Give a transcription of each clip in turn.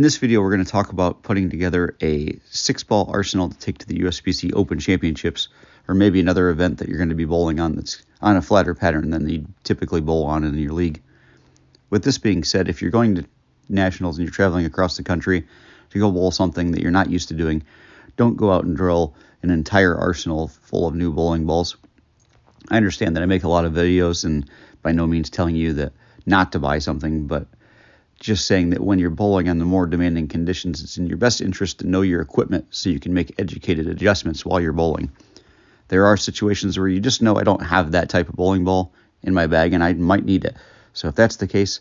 In this video, we're going to talk about putting together a 6-ball arsenal to take to the USBC Open Championships, or maybe another event that you're going to be bowling on that's on a flatter pattern than you typically bowl on in your league. With this being said, if you're going to nationals and you're traveling across the country to go bowl something that you're not used to doing, don't go out and drill an entire arsenal full of new bowling balls. I understand that I make a lot of videos and by no means telling you that not to buy something, but just saying that when you're bowling on the more demanding conditions, it's in your best interest to know your equipment so you can make educated adjustments while you're bowling. There are situations where you just know I don't have that type of bowling ball in my bag and I might need it. So if that's the case,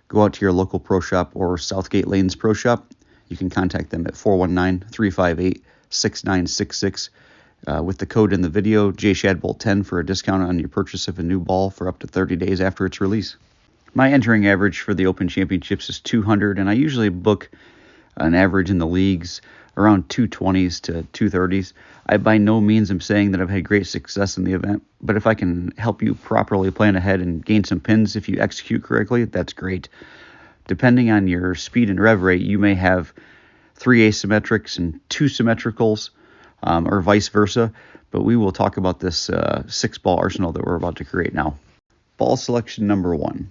go out to your local pro shop or Southgate Lanes Pro Shop. You can contact them at 419-358-6966 with the code in the video, JShadbolt10, for a discount on your purchase of a new ball for up to 30 days after its release. My entering average for the Open Championships is 200, and I usually book an average in the leagues around 220s to 230s. I by no means am saying that I've had great success in the event, but if I can help you properly plan ahead and gain some pins if you execute correctly, that's great. Depending on your speed and rev rate, you may have 3 asymmetrics and 2 symmetricals, or vice versa, but we will talk about this 6-ball arsenal that we're about to create now. Ball selection number 1.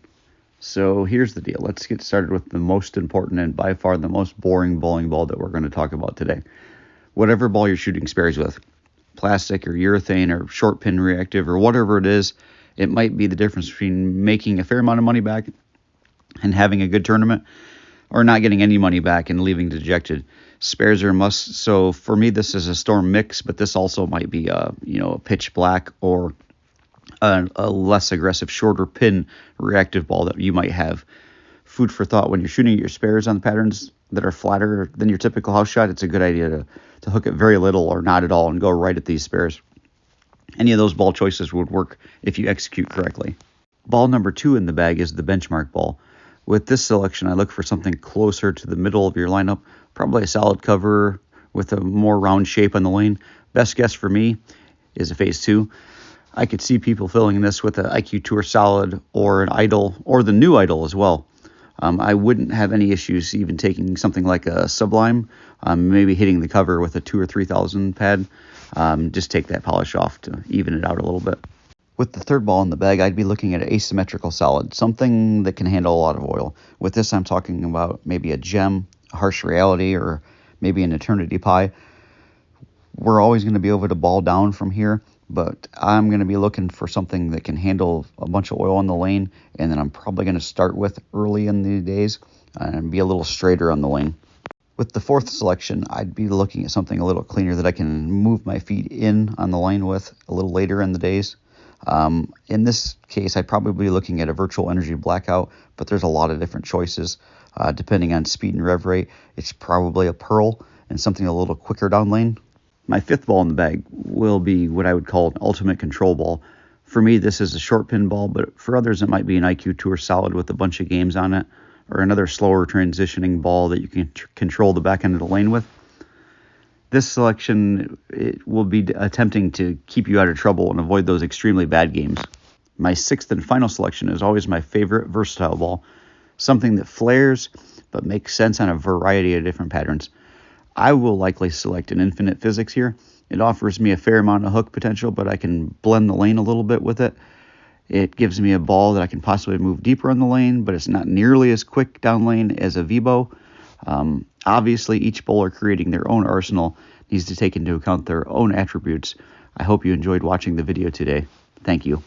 So here's the deal. Let's get started with the most important and by far the most boring bowling ball that we're going to talk about today. Whatever ball you're shooting spares with, plastic or urethane or short pin reactive or whatever it is, it might be the difference between making a fair amount of money back and having a good tournament, or not getting any money back and leaving dejected. Spares are a must. So for me, this is a Storm mix, but this also might be a pitch black or a less aggressive, shorter pin reactive ball that you might have. Food for thought: when you're shooting your spares on the patterns that are flatter than your typical house shot, it's a good idea to hook it very little or not at all and go right at these spares. Any of those ball choices would work if you execute correctly. Ball number 2 in the bag is the benchmark ball. With this selection, I look for something closer to the middle of your lineup, probably a solid cover with a more round shape on the lane. Best guess for me is a phase 2. I could see people filling this with an IQ Tour Solid or an Idol, or the new Idol as well. I wouldn't have any issues even taking something like a Sublime, maybe hitting the cover with a 2,000 or 3,000 pad. Just take that polish off to even it out a little bit. With the third ball in the bag, I'd be looking at an asymmetrical solid, something that can handle a lot of oil. With this, I'm talking about maybe a Gem, a Harsh Reality, or maybe an Eternity Pie. We're always going to be able to ball down from here, but I'm going to be looking for something that can handle a bunch of oil on the lane, and then I'm probably going to start with early in the days and be a little straighter on the lane. With the fourth selection, I'd be looking at something a little cleaner that I can move my feet in on the lane with a little later in the days. In this case, I'd probably be looking at a Virtual Energy Blackout, but there's a lot of different choices. Depending on speed and rev rate, it's probably a Pearl and something a little quicker down lane. My fifth ball in the bag will be what I would call an ultimate control ball. For me, this is a short pin ball, but for others, it might be an IQ Tour Solid with a bunch of games on it, or another slower transitioning ball that you can control the back end of the lane with. This selection, it will be attempting to keep you out of trouble and avoid those extremely bad games. My sixth and final selection is always my favorite versatile ball, something that flares but makes sense on a variety of different patterns. I will likely select an Infinite Physics here. It offers me a fair amount of hook potential, but I can blend the lane a little bit with it. It gives me a ball that I can possibly move deeper in the lane, but it's not nearly as quick down lane as a V-bow. Obviously, each bowler creating their own arsenal needs to take into account their own attributes. I hope you enjoyed watching the video today. Thank you.